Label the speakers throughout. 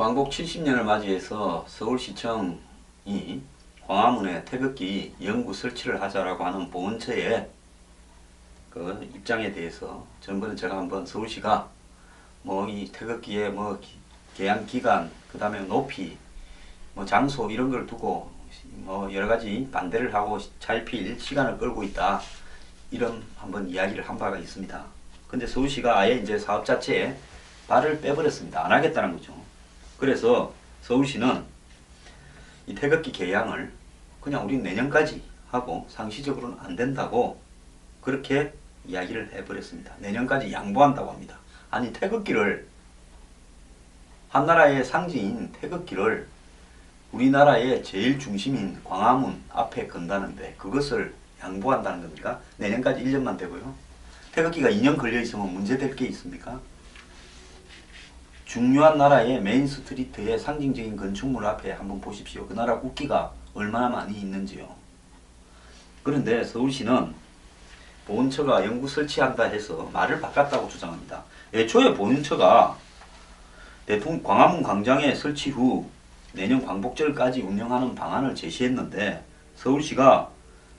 Speaker 1: 광복 70년을 맞이해서 서울시청이 광화문에 태극기 영구 설치를 하자라고 하는 보훈처의 그 입장에 대해서 전번에 제가 한번 서울시가 뭐 이 태극기의 뭐 개양 기간, 그 다음에 높이, 뭐 장소 이런 걸 두고 뭐 여러 가지 반대를 하고 차일피일 시간을 끌고 있다, 이런 한번 이야기를 한 바가 있습니다. 근데 서울시가 아예 이제 사업 자체에 발을 빼버렸습니다. 안 하겠다는 거죠. 그래서 서울시는 이 태극기 개양을 그냥 우리 내년까지 하고 상시적으로는 안 된다고 그렇게 이야기를 해버렸습니다. 내년까지 양보한다고 합니다. 아니, 태극기를, 한나라의 상징인 태극기를 우리나라의 제일 중심인 광화문 앞에 건다는데 그것을 양보한다는 겁니까? 내년까지 1년만 되고요. 태극기가 2년 걸려 있으면 문제될 게 있습니까? 중요한 나라의 메인 스트리트의 상징적인 건축물 앞에 한번 보십시오. 그 나라 국기가 얼마나 많이 있는지요. 그런데 서울시는 보훈처가 영구 설치한다 해서 말을 바꿨다고 주장합니다. 애초에 보훈처가 광화문 광장에 설치 후 내년 광복절까지 운영하는 방안을 제시했는데, 서울시가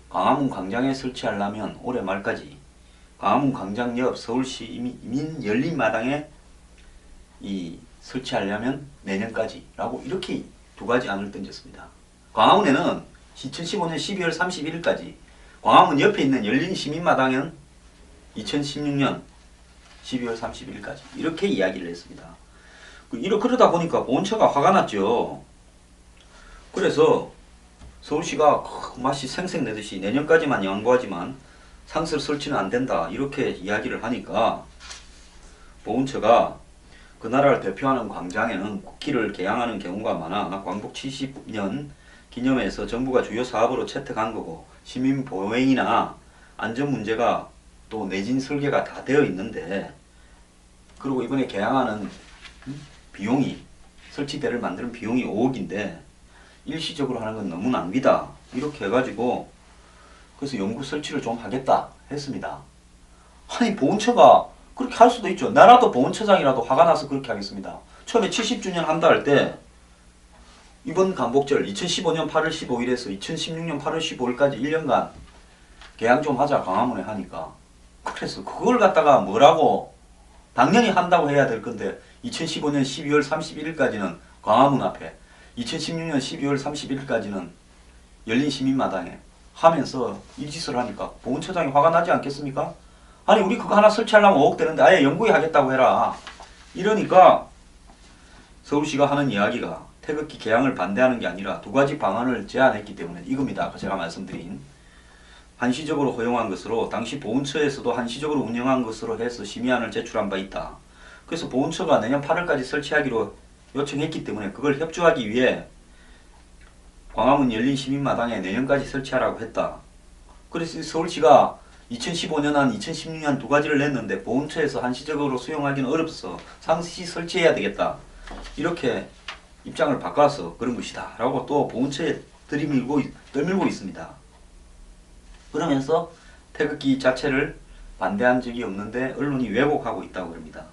Speaker 1: 광화문 광장에 설치하려면 올해 말까지, 광화문 광장 옆 서울시민 열린마당에 설치하려면 내년까지 라고 이렇게 두 가지 안을 던졌습니다. 광화문에는 2015년 12월 31일까지, 광화문 옆에 있는 열린시민마당은 2016년 12월 31일까지 이렇게 이야기를 했습니다. 그러다 보니까 보훈처가 화가 났죠. 그래서 서울시가 맛이 생색내듯이 내년까지만 양보하지만 상설 설치는 안 된다, 이렇게 이야기를 하니까 보훈처가 그 나라를 대표하는 광장에는 국기를 개양하는 경우가 많아 광복 70년 기념해서 정부가 주요 사업으로 채택한 거고, 시민 보행이나 안전 문제가 또 내진 설계가 다 되어 있는데, 그리고 이번에 개양하는 비용이, 설치대를 만드는 비용이 5억인데 일시적으로 하는 건 너무 낭비다, 이렇게 해가지고 그래서 영구 설치를 좀 하겠다 했습니다. 아니, 보훈처가 그렇게 할 수도 있죠. 나라도 보훈처장이라도 화가 나서 그렇게 하겠습니다. 처음에 70주년 한다 할 때 이번 광복절 2015년 8월 15일에서 2016년 8월 15일까지 1년간 개양 좀 하자 광화문에 하니까, 그래서 그걸 갖다가 뭐라고, 당연히 한다고 해야 될 건데 2015년 12월 31일까지는 광화문 앞에, 2016년 12월 31일까지는 열린시민마당에 하면서 이 짓을 하니까 보훈처장이 화가 나지 않겠습니까? 아니, 우리 그거 하나 설치하려면 5억 되는데 아예 영구히 하겠다고 해라, 이러니까 서울시가 하는 이야기가 태극기 개양을 반대하는 게 아니라 두 가지 방안을 제안했기 때문에 이겁니다. 아까 제가 말씀드린 한시적으로 허용한 것으로, 당시 보훈처에서도 한시적으로 운영한 것으로 해서 심의안을 제출한 바 있다. 그래서 보훈처가 내년 8월까지 설치하기로 요청했기 때문에 그걸 협조하기 위해 광화문 열린시민마당에 내년까지 설치하라고 했다. 그래서 서울시가 2015년안 2016년 두 가지를 냈는데 보훈처에서 한시적으로 수용하기는 어렵서 상시 설치해야 되겠다, 이렇게 입장을 바꿔서 그런 것이다 라고 또 보훈처에 떠밀고 있습니다. 그러면서 태극기 자체를 반대한 적이 없는데 언론이 왜곡하고 있다고 그럽니다.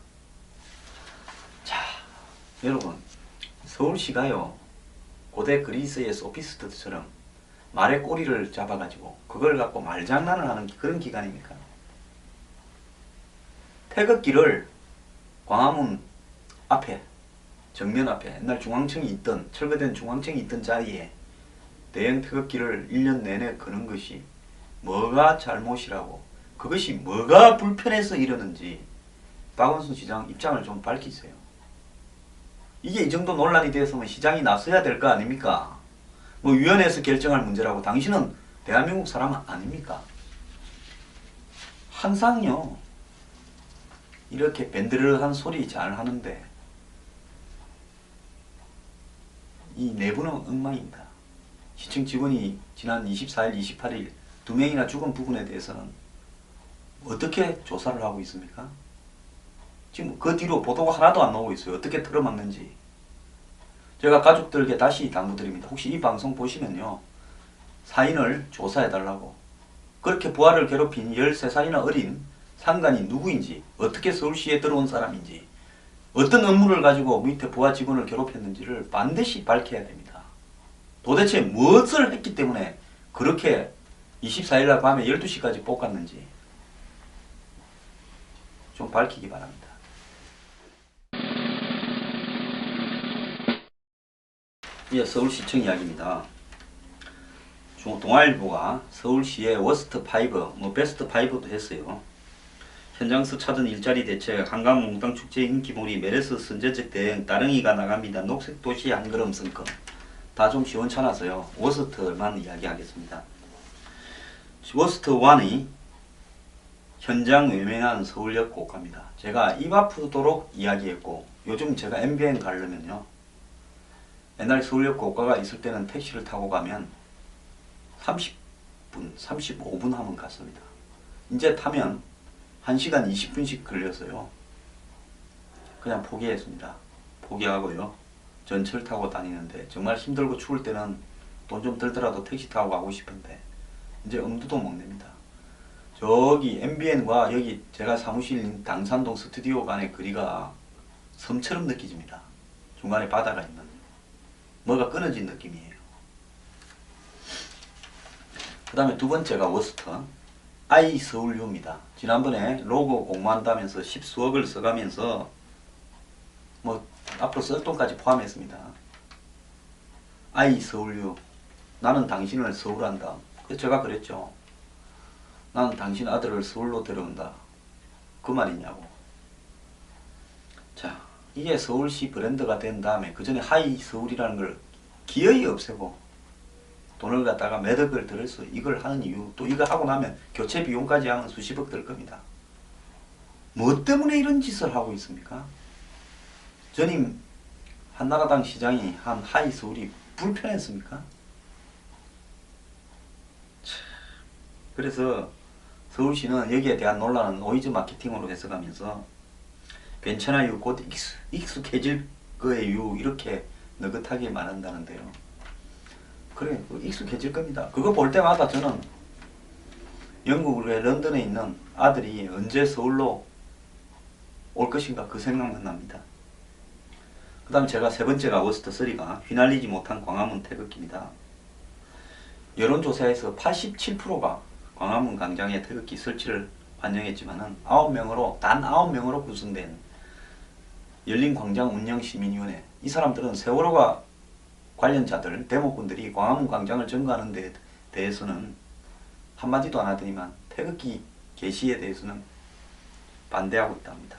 Speaker 1: 자, 여러분, 서울시가요, 고대 그리스의 소피스트처럼 말의 꼬리를 잡아가지고 그걸 갖고 말장난을 하는 그런 기관입니까? 태극기를 광화문 앞에, 정면 앞에, 옛날 중앙청이 있던, 철거된 중앙청이 있던 자리에 대형 태극기를 1년 내내 거는 것이 뭐가 잘못이라고, 그것이 뭐가 불편해서 이러는지 박원순 시장 입장을 좀 밝히세요. 이게 이 정도 논란이 되었으면 시장이 나서야 될 거 아닙니까? 뭐 위원회에서 결정할 문제라고, 당신은 대한민국 사람 아닙니까? 항상요, 이렇게 밴드르한 소리 잘 하는데 이 내부는 엉망입니다. 시청 직원이 지난 24일, 28일 2명이나 죽은 부분에 대해서는 어떻게 조사를 하고 있습니까? 지금 그 뒤로 보도가 하나도 안 나오고 있어요. 어떻게 틀어막는지. 제가 가족들에게 다시 당부드립니다. 혹시 이 방송 보시면요, 사인을 조사해달라고. 그렇게 부하를 괴롭힌 13살이나 어린 상관이 누구인지, 어떻게 서울시에 들어온 사람인지, 어떤 업무를 가지고 밑에 부하 직원을 괴롭혔는지를 반드시 밝혀야 됩니다. 도대체 무엇을 했기 때문에 그렇게 24일날 밤에 12시까지 볶았는지 좀 밝히기 바랍니다. 이제 서울시청 이야기입니다. 동아일보가 서울시의 워스트 5, 베스트 5도 했어요. 현장에서 찾은 일자리 대책, 한강 몽땅 축제 인기몰이, 메르스 선제적 대응, 따릉이가 나갑니다. 녹색 도시 한 걸음 성큼. 다 좀 시원찮아서요. 워스트만 이야기하겠습니다. 워스트 1이 현장 외면한 서울역 고가입니다. 제가 입 아프도록 이야기했고, 요즘 제가 MBN 가려면요, 옛날 서울역 고가가 있을 때는 택시를 타고 가면 30분, 35분 하면 갔습니다. 이제 타면 1시간 20분씩 걸려서요. 그냥 포기했습니다. 포기하고요. 전철 타고 다니는데 정말 힘들고 추울 때는 돈 좀 들더라도 택시 타고 가고 싶은데 이제 엄두도 못 냅니다. 저기 MBN과 여기 제가 사무실인 당산동 스튜디오 간의 거리가 섬처럼 느껴집니다. 중간에 바다가 있는. 뭐가 끊어진 느낌이에요. 그 다음에 두 번째가 워스트 아이서울유입니다. 지난번에 로고 공모한다면서 10수억을 써가면서 앞으로 쓸 돈까지 포함했습니다. 아이서울유, 나는 당신을 서울한다. 그래서 제가 그랬죠. 나는 당신 아들을 서울로 데려온다. 그 말이냐고. 자, 이게 서울시 브랜드가 된 다음에 그 전에 하이서울이라는 걸 기어이 없애고 돈을 갖다가 매덕을 들여서 이걸 하는 이유, 또 이거 하고 나면 교체 비용까지 하면 수십억 들 겁니다. 뭐 때문에 이런 짓을 하고 있습니까? 전임 한나라당 시장이 한 하이서울이 불편했습니까? 그래서 서울시는 여기에 대한 논란은 노이즈 마케팅으로 해석하면서 괜찮아요, 곧 익숙해질 거예요, 이렇게 느긋하게 말한다는데요. 그래, 익숙해질 겁니다. 그거 볼 때마다 저는 영국의 런던에 있는 아들이 언제 서울로 올 것인가 그 생각만 납니다. 그 다음 제가 세 번째가 워스트 3가 휘날리지 못한 광화문 태극기입니다. 여론조사에서 87%가 광화문 광장에 태극기 설치를 반영했지만은 단 9명으로 구성된 열린광장운영시민위원회, 이 사람들은 세월호가 관련자들, 데모꾼들이 광화문 광장을 점거하는 데 대해서는 한마디도 안 하더니만 태극기 게시에 대해서는 반대하고 있답니다.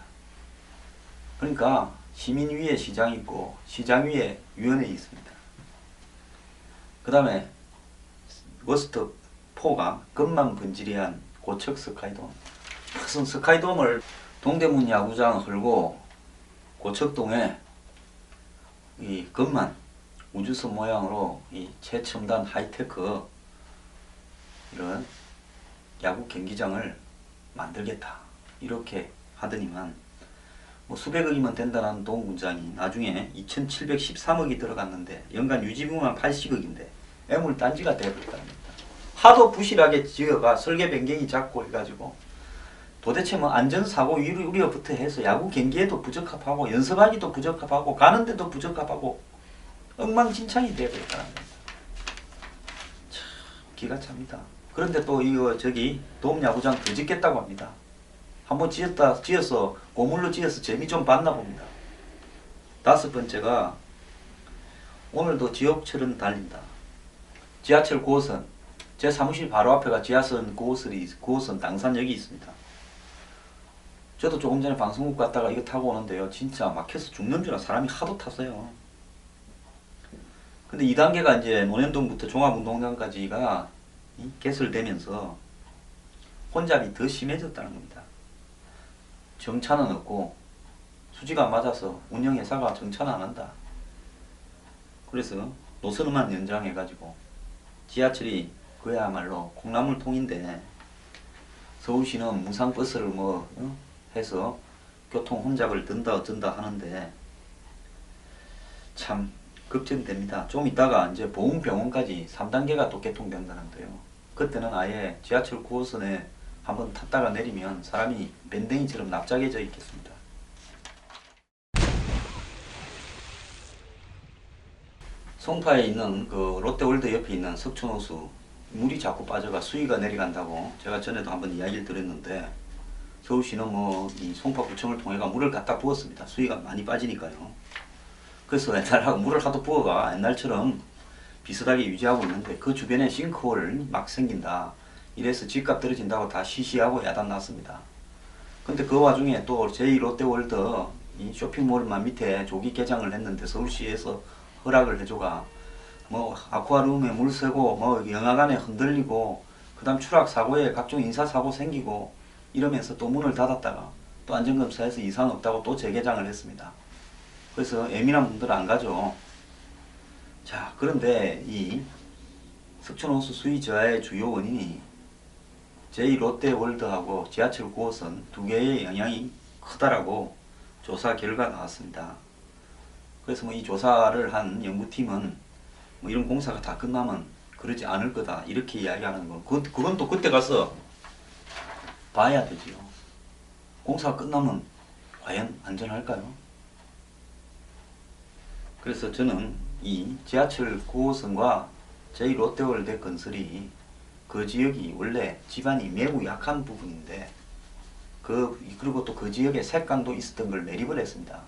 Speaker 1: 그러니까 시민 위에 시장이 있고 시장 위에 위원회 있습니다. 그 다음에 워스트 4가 끝만 번지르한 고척 스카이돔. 무슨 스카이돔을 동대문 야구장 헐고 고척동에 이 끝만 우주선 모양으로 이 최첨단 하이테크 이런 야구 경기장을 만들겠다 이렇게 하더니만 수백억이면 된다는 동군장이 나중에 2713억이 들어갔는데 연간 유지비만 80억인데 애물단지가 되어버렸답니다. 하도 부실하게 지어가 설계 변경이 작고 해가지고 도대체 안전사고 우려부터 해서 야구 경기에도 부적합하고 연습하기도 부적합하고 가는데도 부적합하고 엉망진창이 되어버렸다는 겁니다. 참 기가 찹니다. 그런데 또 이거 도움야구장 더 짓겠다고 합니다. 한번 지어서 고물로 지어서 재미 좀 봤나 봅니다. 다섯 번째가 오늘도 지옥철은 달린다. 지하철 9호선, 제 사무실 바로 앞에가 지하선 9호선 당산역이 있습니다. 저도 조금 전에 방송국 갔다가 이거 타고 오는데요, 진짜 막혀서 죽는 줄 알아. 사람이 하도 탔어요. 근데 2단계가 이제 논현동부터 종합운동장까지가 개설되면서 혼잡이 더 심해졌다는 겁니다. 정차는 없고 수지가 안 맞아서 운영회사가 정차는 안 한다. 그래서 노선만 연장해가지고 지하철이 그야말로 콩나물통인데 서울시는 무상버스를 해서 교통 혼잡을 든다 어쩐다 하는데 참 걱정됩니다. 좀 이따가 이제 보훈병원까지 3단계가 또 개통된다는데요. 그때는 아예 지하철 9호선에 한번 탔다가 내리면 사람이 밴댕이처럼 납작해져 있겠습니다. 송파에 있는 그 롯데월드 옆에 있는 석촌호수 물이 자꾸 빠져가 수위가 내려간다고 제가 전에도 한번 이야기를 드렸는데 서울시는 뭐 이 송파구청을 통해가 물을 갖다 부었습니다. 수위가 많이 빠지니까요. 그래서 옛날하고 물을 하도 부어가 옛날처럼 비슷하게 유지하고 있는데 그 주변에 싱크홀 막 생긴다. 이래서 집값 떨어진다고 다 시시하고 야단 났습니다. 근데 그 와중에 또 제2롯데월드 이 쇼핑몰만 밑에 조기 개장을 했는데 서울시에서 허락을 해줘가 뭐 아쿠아리움에 물 새고 뭐 영화관에 흔들리고 그 다음 추락사고에 각종 인사사고 생기고 이러면서 또 문을 닫았다가 또 안전검사에서 이상 없다고 또 재개장을 했습니다. 그래서 예민한 분들은 안 가죠. 자, 그런데 이 석촌호수 수위 저하의 주요 원인이 제2롯데월드하고 지하철 9호선 두 개의 영향이 크다라고 조사 결과 나왔습니다. 그래서 뭐 이 조사를 한 연구팀은 뭐 이런 공사가 다 끝나면 그러지 않을 거다 이렇게 이야기하는 거. 그건 또 그때 가서 봐야 되지요. 공사가 끝나면 과연 안전할까요? 그래서 저는 이 지하철 9호선과 제2롯데월드 건설이 그 지역이 원래 지반이 매우 약한 부분인데 그리고 또 그 지역에 색강도 있었던 걸 매립을 했습니다.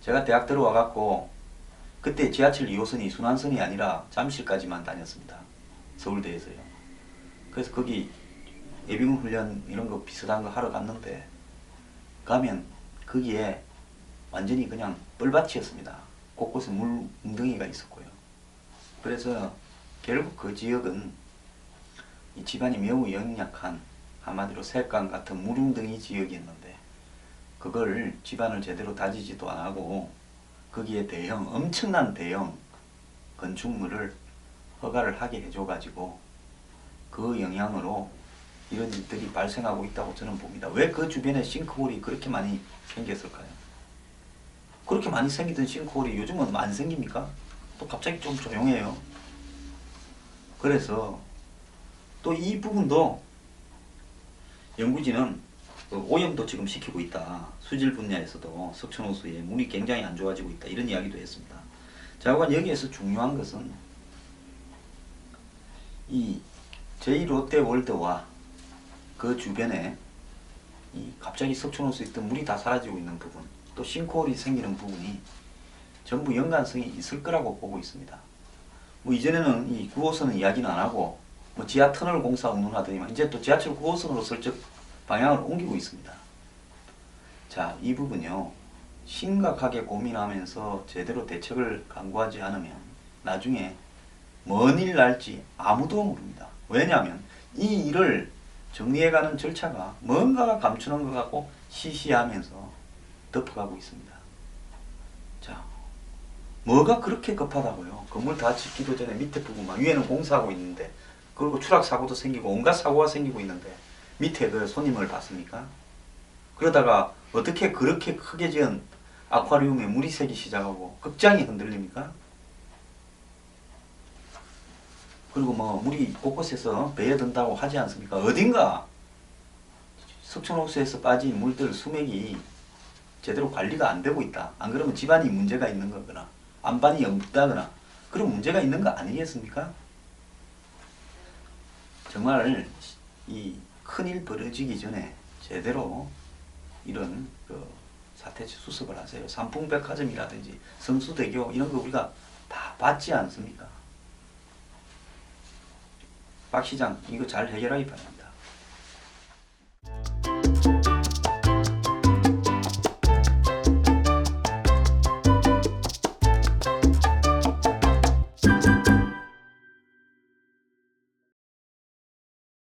Speaker 1: 제가 대학 들어와 갖고 그때 지하철 2호선이 순환선이 아니라 잠실까지만 다녔습니다. 서울대에서요. 그래서 거기 예비군 훈련 이런 거 비슷한 거 하러 갔는데 가면 거기에 완전히 그냥 뻘밭이었습니다. 곳곳에 물 웅덩이가 있었고요. 그래서 결국 그 지역은 이 지반이 매우 연약한 한마디로 색강 같은 물웅덩이 지역이었는데 그걸 지반을 제대로 다지지도 안 하고 거기에 엄청난 대형 건축물을 허가를 하게 해줘가지고 그 영향으로 이런 일들이 발생하고 있다고 저는 봅니다. 왜 그 주변에 싱크홀이 그렇게 많이 생겼을까요? 그렇게 많이 생기던 싱크홀이 요즘은 안 생깁니까? 또 갑자기 좀 조용해요. 그래서 또 이 부분도 연구진은 오염도 지금 시키고 있다. 수질 분야에서도 석촌호수의 물이 굉장히 안 좋아지고 있다. 이런 이야기도 했습니다. 자, 여기에서 중요한 것은 이 제2롯데월드와 그 주변에 이 갑자기 석촌호수에 있던 물이 다 사라지고 있는 부분, 또 싱크홀이 생기는 부분이 전부 연관성이 있을 거라고 보고 있습니다. 뭐 이전에는 이 9호선은 이야기는 안 하고 뭐 지하 터널 공사 운운하더니만 이제 또 지하철 9호선으로 슬쩍 방향을 옮기고 있습니다. 자, 이 부분요 심각하게 고민하면서 제대로 대책을 강구하지 않으면 나중에 뭔 일 날지 아무도 모릅니다. 왜냐하면 이 일을 정리해가는 절차가 뭔가가 감추는 것 같고 시시하면서 덮어가고 있습니다. 자, 뭐가 그렇게 급하다고요? 건물 다 짓기도 전에 밑에 부분만 위에는 공사하고 있는데 그리고 추락사고도 생기고 온갖 사고가 생기고 있는데 밑에 그 손님을 봤습니까? 그러다가 어떻게 그렇게 크게 지은 아쿠아리움에 물이 새기 시작하고 극장이 흔들립니까? 그리고 뭐 물이 곳곳에서 배어든다고 하지 않습니까? 어딘가 석촌호수에서 빠진 물들 수맥이 제대로 관리가 안 되고 있다. 안 그러면 집안이 문제가 있는 거거나 안반이 없다거나 그런 문제가 있는 거 아니겠습니까? 정말 이 큰일 벌어지기 전에 제대로 이런 그 사태치 수습을 하세요. 삼풍백화점이라든지 성수대교 이런 거 우리가 다 봤지 않습니까? 박 시장 이거 잘 해결하기 바랍니다.